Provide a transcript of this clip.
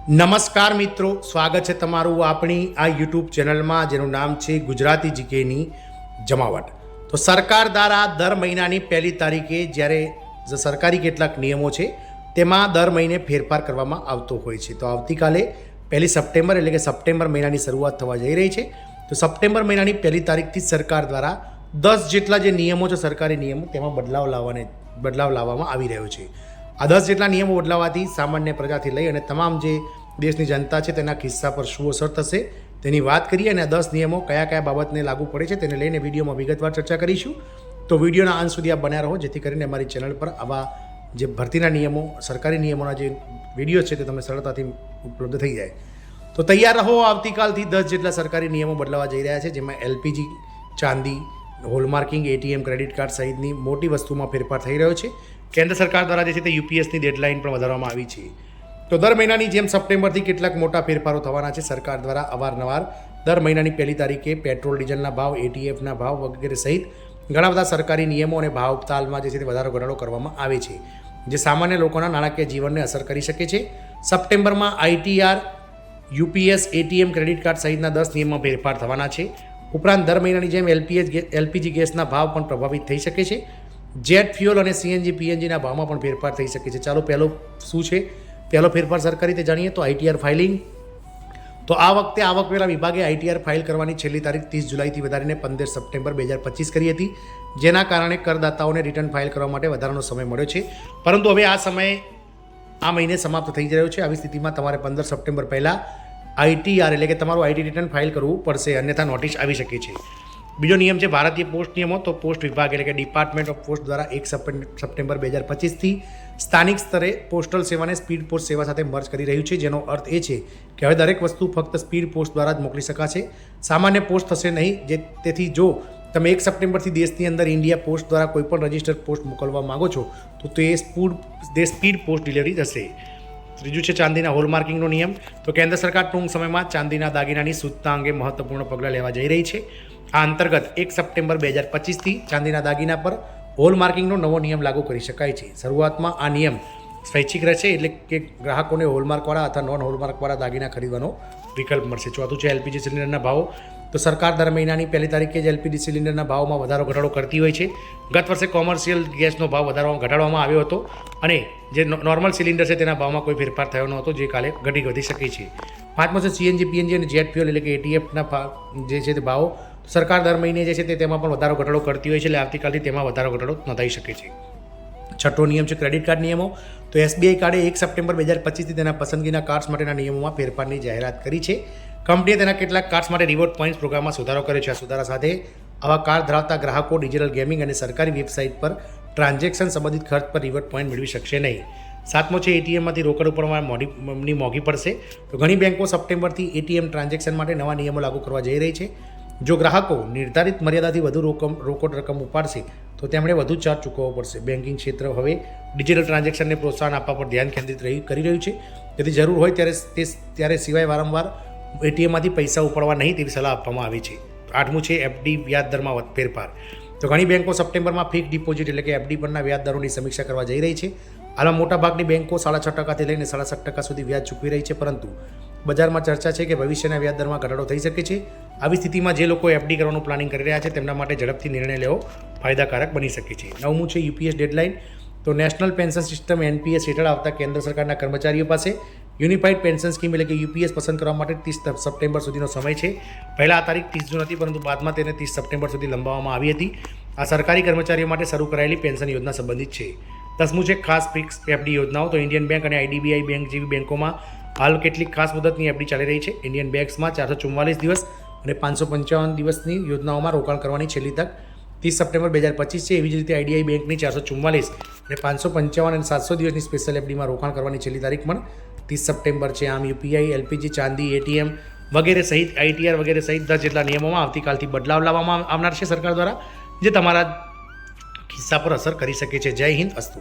નમસ્કાર મિત્રો, સ્વાગત છે તમારું આપણી આ યુટ્યુબ ચેનલમાં જેનું નામ છે ગુજરાતી જીકેની જમાવટ. તો સરકાર દ્વારા દર મહિનાની પહેલી તારીખે જ્યારે સરકારી કેટલાક નિયમો છે તેમાં દર મહિને ફેરફાર કરવામાં આવતો હોય છે. તો આવતીકાલે 1 સપ્ટેમ્બર એટલે કે સપ્ટેમ્બર મહિનાની શરૂઆત થવા જઈ રહી છે. તો સપ્ટેમ્બર મહિનાની પહેલી તારીખથી સરકાર દ્વારા 10 જેટલા જે નિયમો છે સરકારી નિયમો તેમાં બદલાવ લાવવામાં આવી રહ્યો છે. આ 10 જેટલા નિયમો બદલાવાથી સામાન્ય પ્રજાથી લઈ અને તમામ જે દેશની જનતા છે તેના ખિસ્સા પર શું અસર થશે તેની વાત કરીએ અને આ 10 નિયમો કયા કયા બાબતને લાગુ પડે છે તેને લઈને વિડીયોમાં વિગતવાર ચર્ચા કરીશું. તો વિડીયોના અંત સુધી આપ બન્યા રહો જેથી કરીને અમારી ચેનલ પર આવા જે ભરતીના નિયમો, સરકારી નિયમોના જે વિડીયો છે તે તમને સરળતાથી ઉપલબ્ધ થઈ જાય. તો તૈયાર રહો, આવતીકાલથી 10 જેટલા સરકારી નિયમો બદલાવા જઈ રહ્યા છે, જેમાં એલપીજી, ચાંદી, હોલમાર્કિંગ, એટીએમ, ક્રેડિટ કાર્ડ સહિતની મોટી વસ્તુમાં ફેરફાર થઈ રહ્યો છે. કેન્દ્ર સરકાર દ્વારા જે છે તે યુપીએસની ડેડલાઇન પણ વધારવામાં આવી છે. તો દર મહિનાની જેમ સપ્ટેમ્બરથી કેટલાક મોટા ફેરફારો થવાના છે. સરકાર દ્વારા અવારનવાર દર મહિનાની પહેલી તારીખે પેટ્રોલ ડીઝલના ભાવ, એટીએફના ભાવ વગેરે સહિત ઘણા બધા સરકારી નિયમો અને ભાવ તાલમાં જે છે તે વધારો ઘટાડો કરવામાં આવે છે, જે સામાન્ય લોકોના નાણાકીય જીવનને અસર કરી શકે છે. સપ્ટેમ્બરમાં ITR, UPS, ATM, credit card સહિતના 10 નિયમમાં ફેરફાર થવાના છે. ઉપરાંત દર મહિનાની જેમ એલપીજી ગેસના ભાવ પણ પ્રભાવિત થઈ શકે છે. જેટ ફ્યુઅલ અને સીએનજી પીએનજીના ભાવમાં પણ ફેરફાર થઈ શકે છે. ચાલો પહેલો શું છે, પહેલો ફેરફાર સરકારી રીતે જાણીએ તો આઈટીઆર ફાઇલિંગ. તો આ વખતે આવકવેરા વિભાગે આઈટીઆર ફાઇલ કરવાની છેલ્લી તારીખ 30 જુલાઈથી વધારીને 15 સપ્ટેમ્બર 2025 કરી હતી, જેના કારણે કરદાતાઓને રિટર્ન ફાઇલ કરવા માટે વધારાનો સમય મળ્યો છે. પરંતુ હવે આ સમય આ મહિને સમાપ્ત થઈ રહ્યો છે. આવી સ્થિતિમાં તમારે 15 સપ્ટેમ્બર પહેલાં આઈટીઆર એટલે કે તમારું આઈટી રિટર્ન ફાઇલ કરવું પડશે, અન્યથા નોટિસ આવી શકે છે. બીજો નિયમ છે ભારતીય પોસ્ટ નિયમો. તો પોસ્ટ વિભાગ એટલે કે ડિપાર્ટમેન્ટ ઓફ પોસ્ટ દ્વારા 1 સપ્ટેમ્બર 2025થી સ્થાનિક સ્તરે પોસ્ટલ સેવાને સ્પીડ પોસ્ટ સેવા સાથે મર્જ કરી રહ્યું છે, જેનો અર્થ એ છે કે હવે દરેક વસ્તુ ફક્ત સ્પીડ પોસ્ટ દ્વારા જ મોકલી શકાશે, સામાન્ય પોસ્ટ થશે નહીં. તેથી જો તમે 1 સપ્ટેમ્બરથી દેશની અંદર ઇન્ડિયા પોસ્ટ દ્વારા કોઈપણ રજિસ્ટર્ડ પોસ્ટ મોકલવા માગો છો તો તે સ્પીડ પોસ્ટ ડિલિવરી થશે. ત્રીજું છે ચાંદીના હોલમાર્કિંગનો નિયમ. તો કેન્દ્ર સરકાર ટૂંક સમયમાં ચાંદીના દાગીનાની શુદ્ધતા અંગે મહત્વપૂર્ણ પગલાં લેવા જઈ રહી છે. આ અંતર્ગત 1 સપ્ટેમ્બર 2025થી ચાંદીના દાગીના પર હોલમાર્કિંગનો નવો નિયમ લાગુ કરી શકાય છે. શરૂઆતમાં આ નિયમ સ્વૈચ્છિક રહેશે, એટલે કે ગ્રાહકોને હોલમાર્કવાળા અથવા નોન હોલમાર્કવાળા દાગીના ખરીદવાનો વિકલ્પ મળશે. ચોથું છે એલપીજી સિલિન્ડરના ભાવો. તો સરકાર દર મહિનાની પહેલી તારીખે જ એલપીજી સિલિન્ડરના ભાવમાં વધારો ઘટાડો કરતી હોય છે. ગત વર્ષે કોમર્શિયલ ગેસનો ભાવ ઘટાડવામાં આવ્યો હતો અને જે નોર્મલ સિલિન્ડર છે તેના ભાવમાં કોઈ ફેરફાર થયો નહોતો, જે કાલે વધી શકે છે. પાંચમો છે સીએનજી પીએનજી અને જેટ ફ્યુઅલ એટલે કે એટીએફના જે છે તે ભાવો. સરકાર દર મહિને જે છે તેમાં પણ વધારો ઘટાડો કરતી હોય છે, એટલે આવતીકાલથી તેમાં વધારો ઘટાડો નોંધાઈ શકે છે. છઠ્ઠો નિયમ છે ક્રેડિટ કાર્ડ નિયમો. તો એસબીઆઈ કાર્ડે 1 સપ્ટેમ્બર 2025થી તેના પસંદગીના કાર્ડ્સ માટેના નિયમોમાં ફેરફારની જાહેરાત કરી છે. કંપનીએ તેના કેટલાક કાર્ડ્સ માટે રિવોર્ડ પોઈન્ટ્સ પ્રોગ્રામમાં સુધારો કર્યો છે. આ સુધારા સાથે આવા કાર્ડ ધરાવતા ગ્રાહકો ડિજિટલ ગેમિંગ અને સરકારી વેબસાઇટ પર ટ્રાન્ઝેક્શન સંબંધિત ખર્ચ પર રિવોર્ડ પોઈન્ટ મેળવી શકશે નહીં. સાતમો છે એટીએમમાંથી રોકડ ઉપાડવાની મોંઘી પડશે. તો ઘણી બેંકો સપ્ટેમ્બરથી એટીએમ ટ્રાન્ઝેક્શન માટે નવા નિયમો લાગુ કરવા જઈ રહી છે. જો ગ્રાહકો નિર્ધારિત મર્યાદાથી વધુ રોકડ રકમ ઉપાડશે તો તેમણે વધુ ચાર્જ ચૂકવવો પડશે. બેન્કિંગ ક્ષેત્ર હવે ડિજિટલ ટ્રાન્ઝેક્શનને પ્રોત્સાહન આપવા પર ધ્યાન કેન્દ્રિત કરી રહ્યું છે. તેથી જરૂર હોય ત્યારે સિવાય વારંવાર એટીએમમાંથી પૈસા ઉપાડવા નહીં તેવી સલાહ આપવામાં આવી છે. આઠમું છે એફડી વ્યાજ દરમાં ફેરફાર. તો ઘણી બેંકો સપ્ટેમ્બરમાં ફિક્સ ડિપોઝિટ એટલે કે એફડી પરના વ્યાજ દરોની સમીક્ષા કરવા જઈ રહી છે. હાલમાં મોટાભાગની બેંકો 6.5% લઈને 7.5% સુધી વ્યાજ ચૂકવી રહી છે, પરંતુ બજારમાં ચર્ચા છે કે ભવિષ્યના વ્યાજ દરમાં ઘટાડો થઈ શકે છે. આવી સ્થિતિમાં જે લોકો એફડી કરવાનું પ્લાનિંગ કરી રહ્યા છે તેમના માટે ઝડપથી નિર્ણય લેવો ફાયદાકારક બની શકે છે. નવમું છે યુપીએસ ડેડલાઇન. તો નેશનલ પેન્શન સિસ્ટમ એનપીએસ હેઠળ આવતા કેન્દ્ર સરકારના કર્મચારીઓ પાસે યુનિફાઈડ પેન્શન સ્કીમ એટલે કે યુપીએસ પસંદ કરવા માટે 30 સપ્ટેમ્બર સુધીનો સમય છે. પહેલાં આ તારીખ 30 જૂન હતી, પરંતુ બાદમાં તેને 30 સપ્ટેમ્બર સુધી લંબાવવામાં આવી હતી. આ સરકારી કર્મચારીઓ માટે શરૂ કરાયેલી પેન્શન યોજના સંબંધિત છે. 10મું છે ખાસ ફિક્સ એફડી યોજનાઓ. તો ઇન્ડિયન બેંક અને આઈડીબીઆઈ બેંક જેવી બેંકોમાં હાલ કેટલીક ખાસ મુદતની એફડી ચાલી રહી છે. ઇન્ડિયન બેંક્સમાં 444 દિવસ અને 555 દિવસની યોજનાઓમાં રોકાણ કરવાની છેલ્લી તક 30 સપ્ટેમ્બર 2025 છે. એવી જ રીતે આઈડીઆઈ બેંકની 444 અને 555 અને 700 દિવસની સ્પેશિયલ એફડીમાં રોકાણ કરવાની છેલ્લી તારીખ પણ 30 સપ્ટેમ્બર છે. આમ યુપીઆઈ, એલપીજી, ચાંદી, એટીએમ વગેરે સહિત આઈટીઆર વગેરે સહિત 10 જેટલા નિયમોમાં આવતીકાલથી બદલાવ લાવવામાં આવનાર છે સરકાર દ્વારા, જે તમારા ખિસ્સા પર અસર કરી શકે છે. જય હિન્દ, અસ્તુ.